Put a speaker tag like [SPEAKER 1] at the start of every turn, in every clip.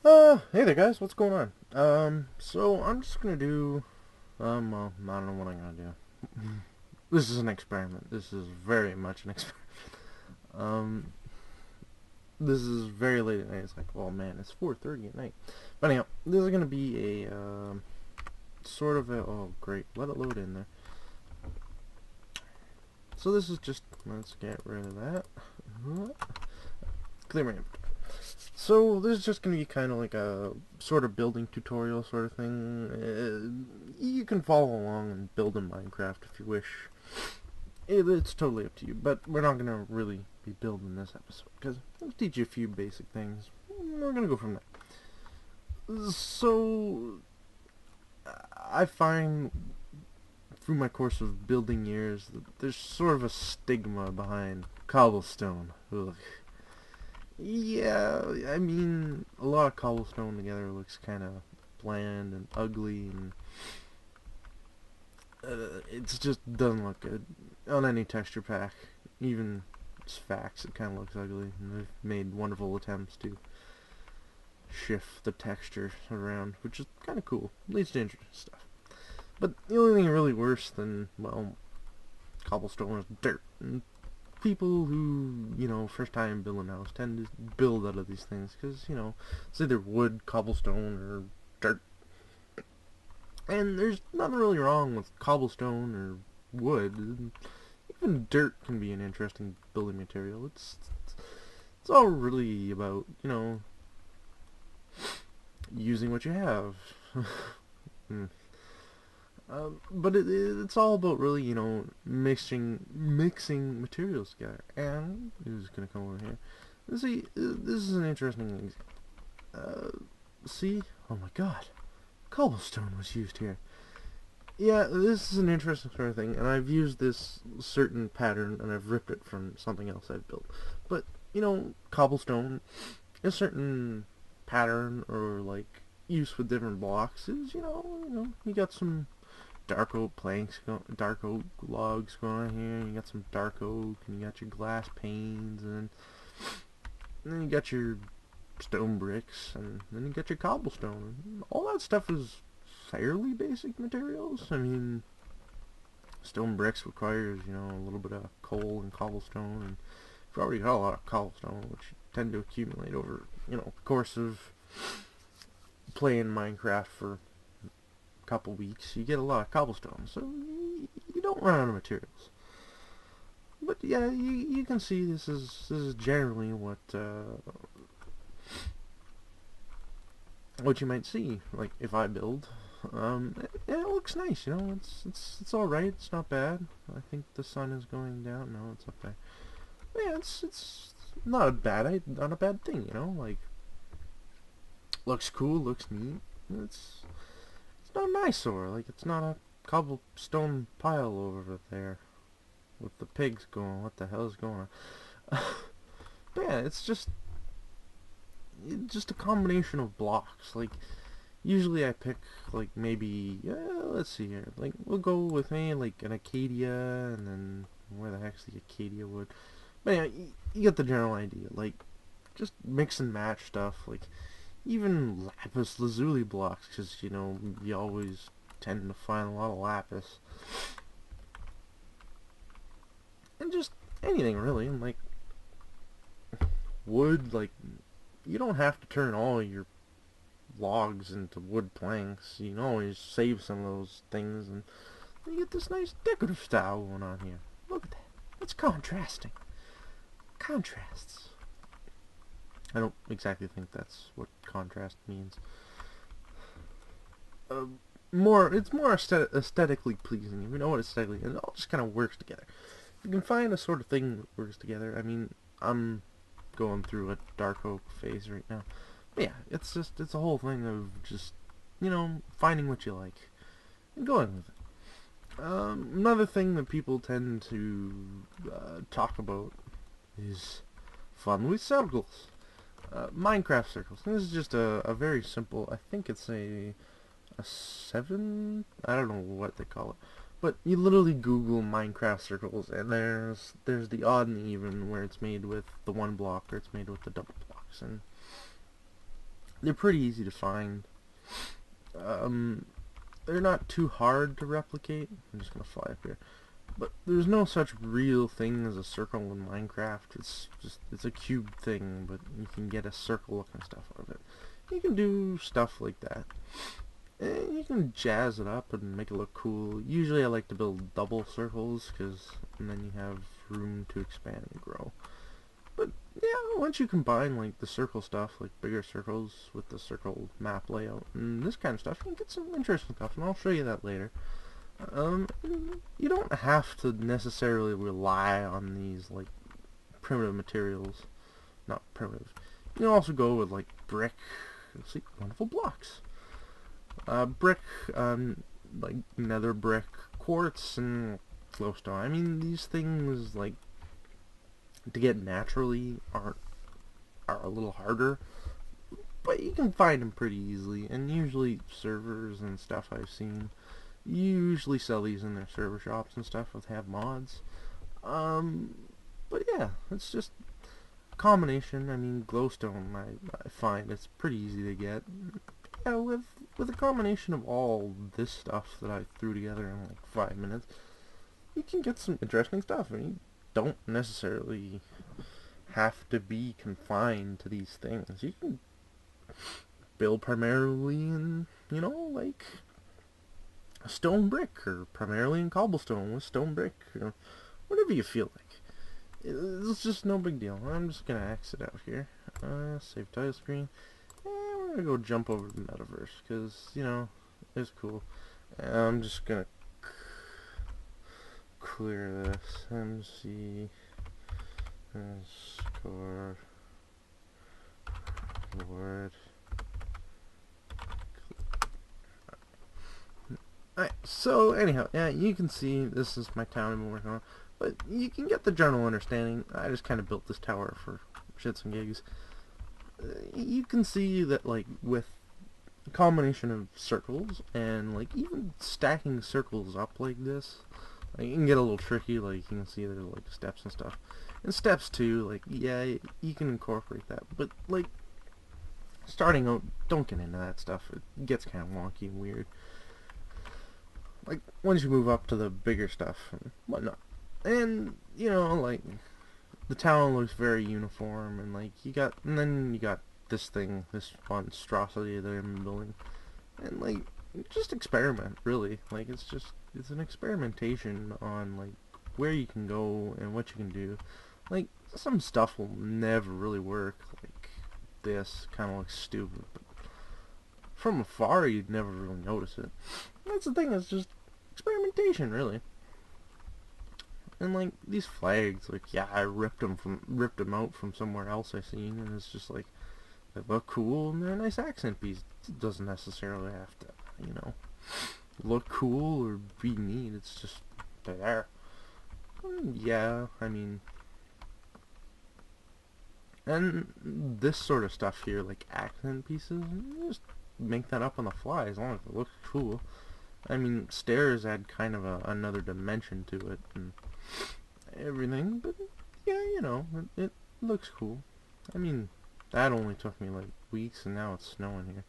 [SPEAKER 1] Hey there guys, what's going on? So I'm just gonna do, well, I don't know what I'm gonna do. This is an experiment. This is very much an experiment. Um, this is very late at night. It's like, oh man, it's 4:30 at night. But anyhow, this is gonna be a, sort of a, oh great, let it load in there. So this is just, let's get rid of that. Clear my inventory. So this is just going to be kind of like a sort of building tutorial sort of thing. You can follow along and build in Minecraft if you wish. It's totally up to you, but we're not going to really be building this episode because I'll teach you a few basic things. We're going to go from there. So I find through my course of building years that there's sort of a stigma behind cobblestone. Ugh. Yeah, I mean, a lot of cobblestone together looks kind of bland and ugly, and it just doesn't look good on any texture pack. Even facts, it kind of looks ugly, and they've made wonderful attempts to shift the texture around, which is kind of cool. Leads to interesting stuff. But the only thing really worse than, well, cobblestone is dirt. And people who, first time building a house tend to build out of these things because, it's either wood, cobblestone, or dirt. And there's nothing really wrong with cobblestone or wood. Even dirt can be an interesting building material. It's all really about, using what you have. But it's all about really, mixing materials together. And who's gonna come over here? See, this is an interesting example. See, oh my God, cobblestone was used here. Yeah, this is an interesting sort of thing, and I've used this certain pattern and I've ripped it from something else I've built. But cobblestone, a certain pattern or like use with different blocks is, you got some dark oak logs going on here. You got some dark oak, and you got your glass panes, and then you got your stone bricks, and then you got your cobblestone. And all that stuff is fairly basic materials. I mean, stone bricks requires, a little bit of coal and cobblestone, and you've already got a lot of cobblestone, which you tend to accumulate over, the course of playing Minecraft for couple weeks, you get a lot of cobblestone, so you don't run out of materials. But yeah, you can see this is generally what you might see. Like if I build, it looks nice. It's all right. It's not bad. I think the sun is going down. No, it's up there. But yeah, it's not a bad thing. Like looks cool, looks neat. It's not an eyesore. Like, it's not a cobblestone pile over there with the pigs going. What the hell is going on? But yeah, it's just a combination of blocks. Like, usually I pick like maybe let's see here. Like, we'll go with like an acacia, and then where the heck's the acacia wood? But yeah, you get the general idea. Like, just mix and match stuff. Like, even lapis lazuli blocks, because you always tend to find a lot of lapis, and just anything really. And like wood, like you don't have to turn all your logs into wood planks. You can always save some of those things, and you get this nice decorative style going on here. Look at that. It's contrasting. Contrasts. I don't exactly think that's what contrast means. It's more aesthetically pleasing. If you know what aesthetically, and it all just kind of works together. If you can find a sort of thing that works together. I mean, I'm going through a dark oak phase right now. But yeah, it's a whole thing of just finding what you like and going with it. Another thing that people tend to talk about is fun with circles. Minecraft circles. This is just a very simple, I think it's a 7? I don't know what they call it. But you literally Google Minecraft circles, and there's the odd and even where it's made with the one block or it's made with the double blocks. And they're pretty easy to find. Um, they're not too hard to replicate. I'm just gonna fly up here. But there's no such real thing as a circle in Minecraft. It's a cube thing, but you can get a circle looking stuff out of it. You can do stuff like that. And you can jazz it up and make it look cool. Usually I like to build double circles, and then you have room to expand and grow. But yeah, once you combine like the circle stuff, like bigger circles with the circle map layout and this kind of stuff, you can get some interesting stuff, and I'll show you that later. You don't have to necessarily rely on these like primitive materials. Not primitive. You can also go with like brick. You'll see wonderful blocks. Brick, like nether brick, quartz, and glowstone. I mean, these things like to get naturally are a little harder, but you can find them pretty easily. And usually servers and stuff I've seen usually sell these in their server shops and stuff that have mods. But yeah, it's just a combination. I mean, glowstone I find it's pretty easy to get. Yeah, with a combination of all this stuff that I threw together in like 5 minutes, you can get some interesting stuff. I mean, you don't necessarily have to be confined to these things. You can build primarily in, you know, like a stone brick, or primarily in cobblestone with stone brick, or whatever you feel like. It's just no big deal. I'm just gonna exit out here. Save title screen. We're gonna go jump over to the metaverse, because, you know, it's cool. I'm just gonna clear this. MC score word. Alright, so anyhow, yeah, you can see this is my town I've been working on, but you can get the general understanding. I just kind of built this tower for shits and gigs. You can see that, like, with a combination of circles and like even stacking circles up like this, like, you can get a little tricky. Like, you can see there's like steps and stuff. And steps too, like, yeah, you can incorporate that, but like starting out, don't get into that stuff. It gets kind of wonky and weird. Like, once you move up to the bigger stuff and whatnot, and you know, like, the town looks very uniform, and like then you got this thing, this monstrosity that I'm building, and like, just experiment, really. Like, it's an experimentation on like where you can go and what you can do. Like, some stuff will never really work. Like, this kind of looks stupid, but from afar you'd never really notice it. That's the thing, it's just experimentation, really. And like, these flags, like, yeah, I ripped them out from somewhere else I seen, and it's just like, they look cool and they're a nice accent piece. It doesn't necessarily have to, you know, look cool or be neat. It's just, they're there. Yeah, I mean, and this sort of stuff here, like accent pieces, you just make that up on the fly as long as it looks cool. I mean, stairs add kind of another dimension to it and everything, but yeah, you know, it looks cool. I mean, that only took me like weeks, and now it's snowing here.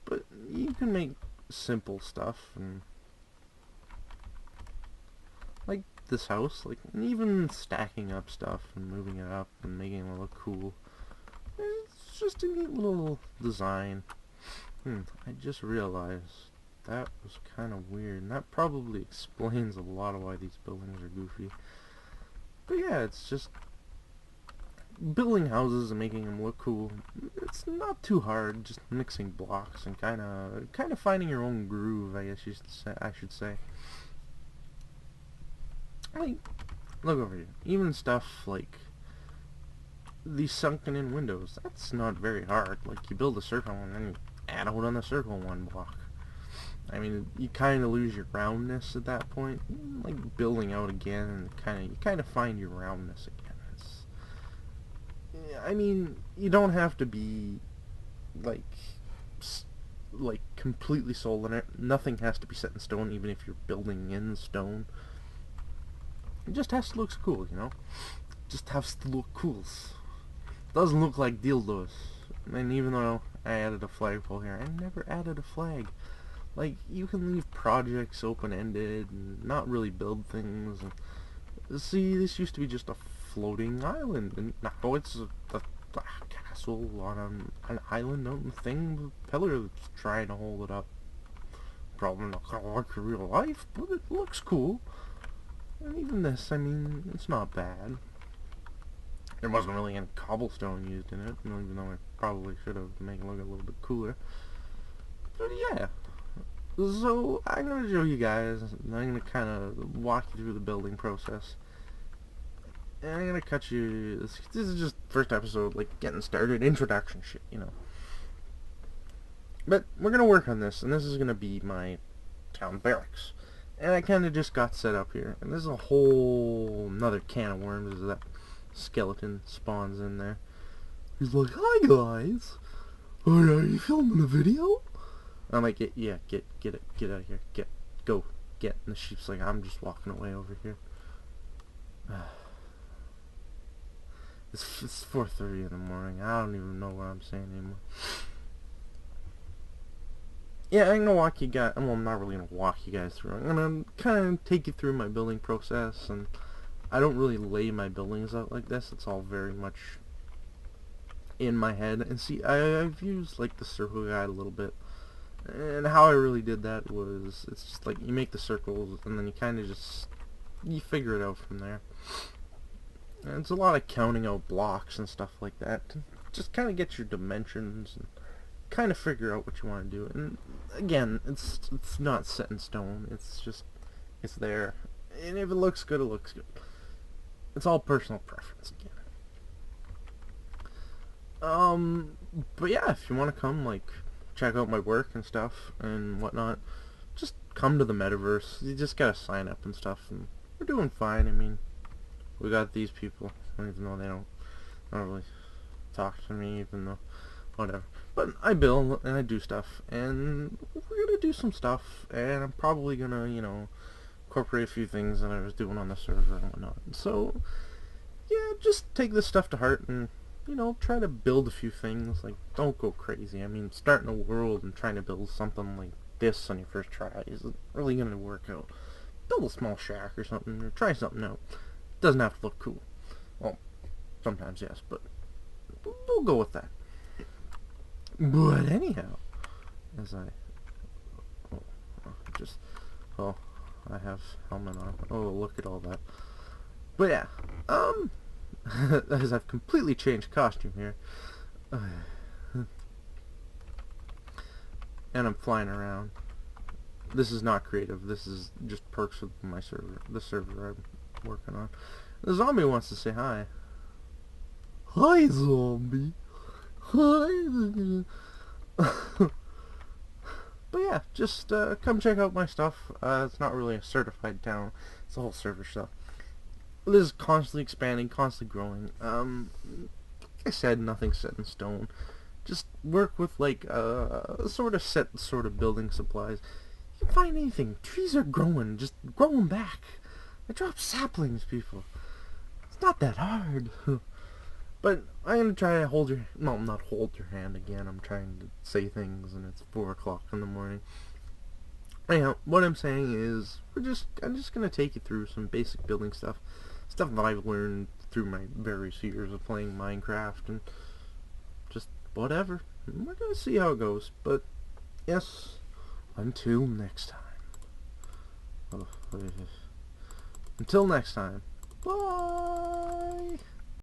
[SPEAKER 1] But you can make simple stuff, and like this house, like, and even stacking up stuff and moving it up and making it look cool. It's just a neat little design. I just realized that was kind of weird, and that probably explains a lot of why these buildings are goofy. But yeah, it's just building houses and making them look cool. It's not too hard, just mixing blocks and kind of finding your own groove, I guess I should say. Like, look over here. Even stuff like these sunken in windows, that's not very hard. Like, you build a circle and then you add out on the circle one block. I mean, you kind of lose your roundness at that point. Like, building out again, and you kind of find your roundness again. I mean, you don't have to be like completely sold on it. Nothing has to be set in stone, even if you're building in stone. It just has to look cool, you know? Just has to look cool. Doesn't look like dildos. And even though I added a flagpole here, I never added a flag. Like, you can leave projects open-ended and not really build things. And see, this used to be just a floating island, and now it's a castle on an island out in the thing with a pillar that's trying to hold it up. Probably not gonna work in real life, but it looks cool. And even this, I mean, it's not bad. There wasn't really any cobblestone used in it, even though I probably should have to make it look a little bit cooler. But yeah. So, I'm going to show you guys, and I'm going to kind of walk you through the building process. And I'm going to cut you, this is just first episode, like, getting started, introduction shit, you know. But we're going to work on this, and this is going to be my town barracks. And I kind of just got set up here, and this is a whole another can of worms, as that skeleton spawns in there. He's like, "Hi guys, are you filming a video?" I'm like, "Yeah, get out of here, go." And the sheep's like, "I'm just walking away over here." It's 4:30 in the morning. I don't even know what I'm saying anymore. Yeah, I'm gonna walk you guys. Well, I'm not really gonna walk you guys through. I'm gonna kind of take you through my building process, and I don't really lay my buildings out like this. It's all very much in my head. And see, I've used like the circle guide a little bit, and how I really did that was, it's just like you make the circles, and then you kind of just you figure it out from there. And it's a lot of counting out blocks and stuff like that to just kind of get your dimensions and kind of figure out what you want to do. And again, it's not set in stone. It's just, it's there, and if it looks good, it looks good. It's all personal preference again. But yeah, if you want to come, like, check out my work and stuff and whatnot, just come to the metaverse. You just gotta sign up and stuff, and we're doing fine. I mean, we got these people, even though they don't really talk to me, even though, whatever. But I build, and I do stuff, and we're gonna do some stuff, and I'm probably gonna, you know, incorporate a few things that I was doing on the server and whatnot. So, yeah, just take this stuff to heart and, you know, try to build a few things. Like, don't go crazy. I mean, starting a world and trying to build something like this on your first try isn't really going to work out. Build a small shack or something, or try something out. It doesn't have to look cool. Well, sometimes yes, but we'll go with that. But anyhow, as I... I have helmet on. Oh, look at all that. But yeah, as I've completely changed costume here, and I'm flying around. This is not creative. This is just perks with my server, the server I'm working on. The zombie wants to say hi. Hi, zombie. Hi. But yeah, just come check out my stuff. It's not really a certified town. It's a whole server stuff. This is constantly expanding, constantly growing. Like I said, nothing's set in stone. Just work with like sort of set sort of building supplies. You can find anything. Trees are growing. Just grow them back. I drop saplings, people. It's not that hard. But I'm going to try to hold your... No, not hold your hand again. I'm trying to say things and it's 4 o'clock in the morning. Anyhow, what I'm saying is, I'm just going to take you through some basic building stuff. Stuff that I've learned through my various years of playing Minecraft and just whatever. We're going to see how it goes. But, yes, until next time. Until next time. Bye!